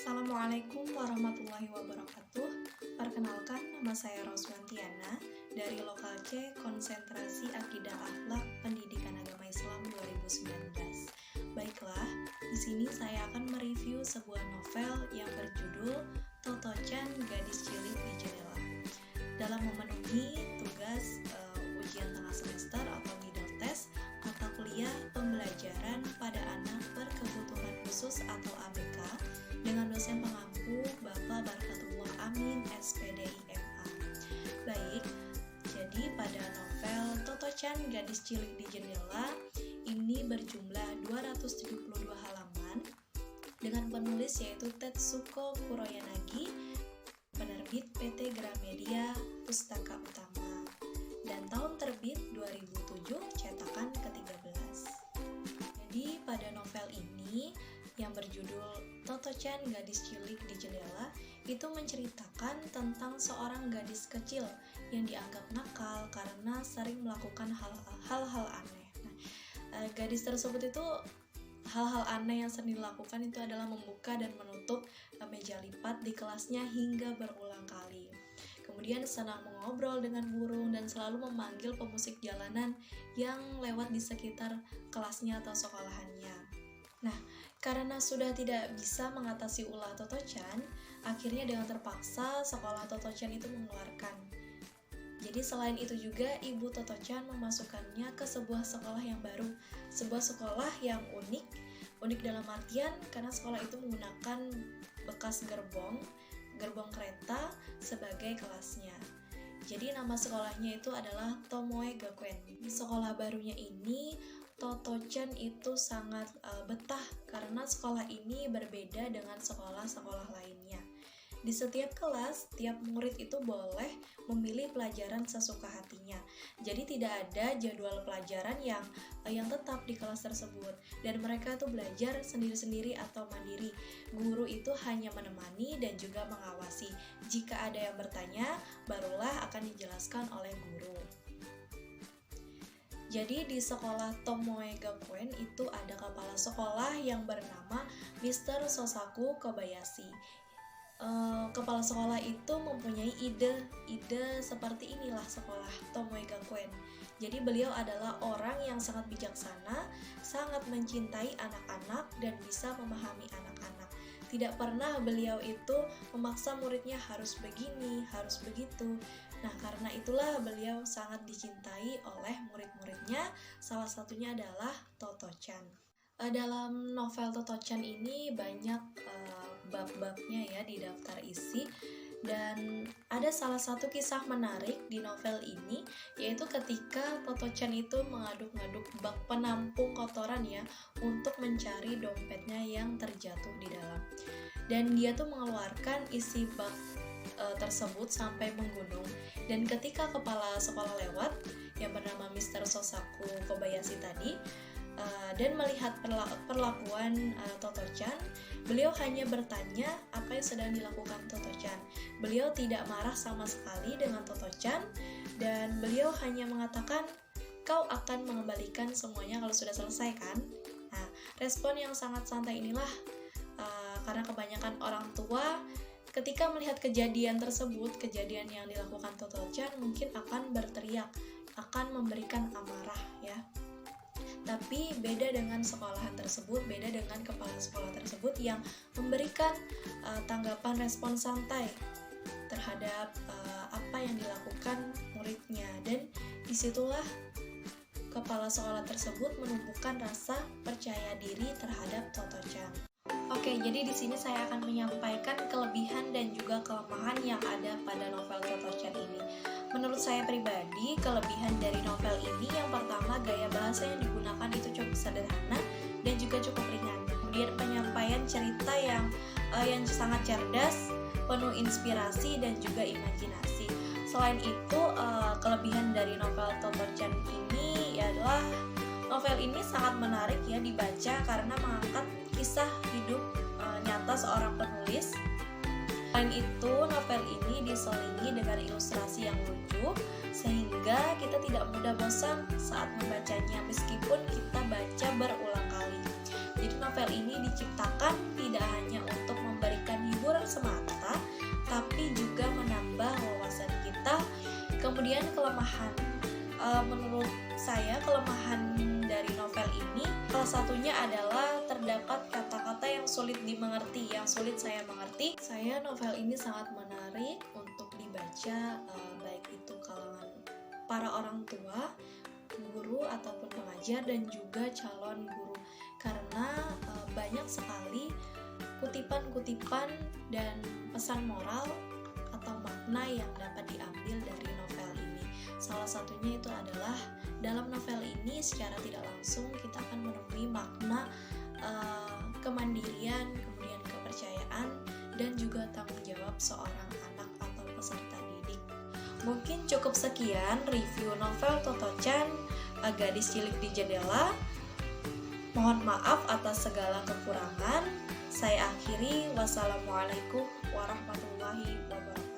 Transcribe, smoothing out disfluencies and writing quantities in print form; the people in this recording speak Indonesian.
Assalamualaikum warahmatullahi wabarakatuh. Perkenalkan, nama saya Roswantiana dari Lokal C Konsentrasi Akidah Akhlak Pendidikan Agama Islam 2019. Baiklah, di sini saya akan mereview sebuah novel yang berjudul Toto-chan Gadis Cilik di Jendela. Dalam memenuhi tugas ujian tengah semester atau middle test mata kuliah pembelajaran pada anak berkebutuhan khusus atau ABK dengan dosen pengampu Bapak Barakatullah Amin SPDI MA. Baik, jadi pada novel Toto-chan Gadis Cilik di Jendela ini berjumlah 272 halaman dengan penulis yaitu Tetsuko Kuroyanagi, penerbit PT Gramedia Pustaka Utama, dan tahun terbit 2007 cetakan ke-13. Jadi pada novel ini yang berjudul Toto-chan Gadis Cilik di Jendela itu menceritakan tentang seorang gadis kecil yang dianggap nakal karena sering melakukan hal-hal aneh. Gadis tersebut itu hal-hal aneh yang sering dilakukan itu adalah membuka dan menutup meja lipat di kelasnya hingga berulang kali. Kemudian senang mengobrol dengan burung dan selalu memanggil pemusik jalanan yang lewat di sekitar kelasnya atau sekolahannya. Nah, karena sudah tidak bisa mengatasi ulah Toto-chan, akhirnya dengan terpaksa sekolah Toto-chan itu mengeluarkan. Jadi selain itu juga ibu Toto-chan memasukkannya ke sebuah sekolah yang baru, sebuah sekolah yang unik dalam artian karena sekolah itu menggunakan bekas gerbong kereta sebagai kelasnya. Jadi nama sekolahnya itu adalah Tomoe Gakuen. Di sekolah barunya ini Toto-chan itu sangat betah karena sekolah ini berbeda dengan sekolah-sekolah lainnya. Di setiap kelas, tiap murid itu boleh memilih pelajaran sesuka hatinya. Jadi tidak ada jadwal pelajaran yang tetap di kelas tersebut. Dan mereka tuh belajar sendiri-sendiri atau mandiri. Guru itu hanya menemani dan juga mengawasi. Jika ada yang bertanya, barulah akan dijelaskan oleh guru. Jadi di sekolah Tomoe Gakuen itu ada kepala sekolah yang bernama Mr. Sosaku Kobayashi. Kepala sekolah itu mempunyai ide seperti inilah sekolah Tomoe Gakuen. Jadi beliau adalah orang yang sangat bijaksana, sangat mencintai anak-anak dan bisa memahami anak-anak. Tidak pernah beliau itu memaksa muridnya harus begini, harus begitu. Nah, karena itulah beliau sangat dicintai oleh murid-muridnya, salah satunya adalah Toto-chan. Dalam novel Toto-chan ini banyak bab-babnya ya di daftar isi, dan ada salah satu kisah menarik di novel ini yaitu ketika Toto-chan itu mengaduk-ngaduk bak penampung kotoran ya untuk mencari dompetnya yang terjatuh di dalam, dan dia tuh mengeluarkan isi bak tersebut sampai menggunung. Dan ketika kepala sekolah lewat yang bernama Mr. Sosaku Kobayashi tadi dan melihat perlakuan Toto-chan, beliau hanya bertanya apa yang sedang dilakukan Toto-chan. Beliau tidak marah sama sekali dengan Toto-chan dan beliau hanya mengatakan, kau akan mengembalikan semuanya kalau sudah selesai kan? Nah, respon yang sangat santai inilah karena kebanyakan orang tua ketika melihat kejadian tersebut, kejadian yang dilakukan Toto-chan mungkin akan berteriak, akan memberikan amarah ya. Tapi beda dengan sekolahan tersebut, beda dengan kepala sekolah tersebut yang memberikan tanggapan respon santai terhadap apa yang dilakukan muridnya, dan disitulah kepala sekolah tersebut menumbuhkan rasa percaya diri terhadap Toto-chan. Oke, jadi di sini saya akan menyampaikan kelebihan dan juga kelemahan yang ada pada novel Toto-chan ini. Menurut saya pribadi, kelebihan dari novel ini yang pertama, gaya bahasa yang digunakan itu cukup sederhana dan juga cukup ringan. Kemudian penyampaian cerita yang sangat cerdas, penuh inspirasi dan juga imajinasi. Selain itu, kelebihan dari novel Toto-chan ini adalah novel ini sangat menarik ya dibaca karena mengangkat kisah hidup nyata seorang penulis. Selain itu, novel ini diselingi dengan ilustrasi yang lucu sehingga kita tidak mudah bosan saat membacanya meskipun kita baca berulang kali. Jadi novel ini diciptakan tidak hanya untuk memberikan kelemahan. Menurut saya kelemahan dari novel ini salah satunya adalah terdapat kata-kata yang sulit dimengerti, yang sulit saya mengerti. Novel ini sangat menarik untuk dibaca, baik itu kalangan para orang tua, guru ataupun pengajar, dan juga calon guru, karena banyak sekali kutipan-kutipan dan pesan moral atau makna yang dapat diambil dari novel ini. Salah satunya itu adalah dalam novel ini secara tidak langsung kita akan menemui makna kemandirian, kemudian kepercayaan, dan juga tanggung jawab seorang anak atau peserta didik. Mungkin cukup sekian review novel Toto-chan, Gadis Cilik di Jendela. Mohon maaf atas segala kekurangan. Saya akhiri. Wassalamualaikum warahmatullahi wabarakatuh.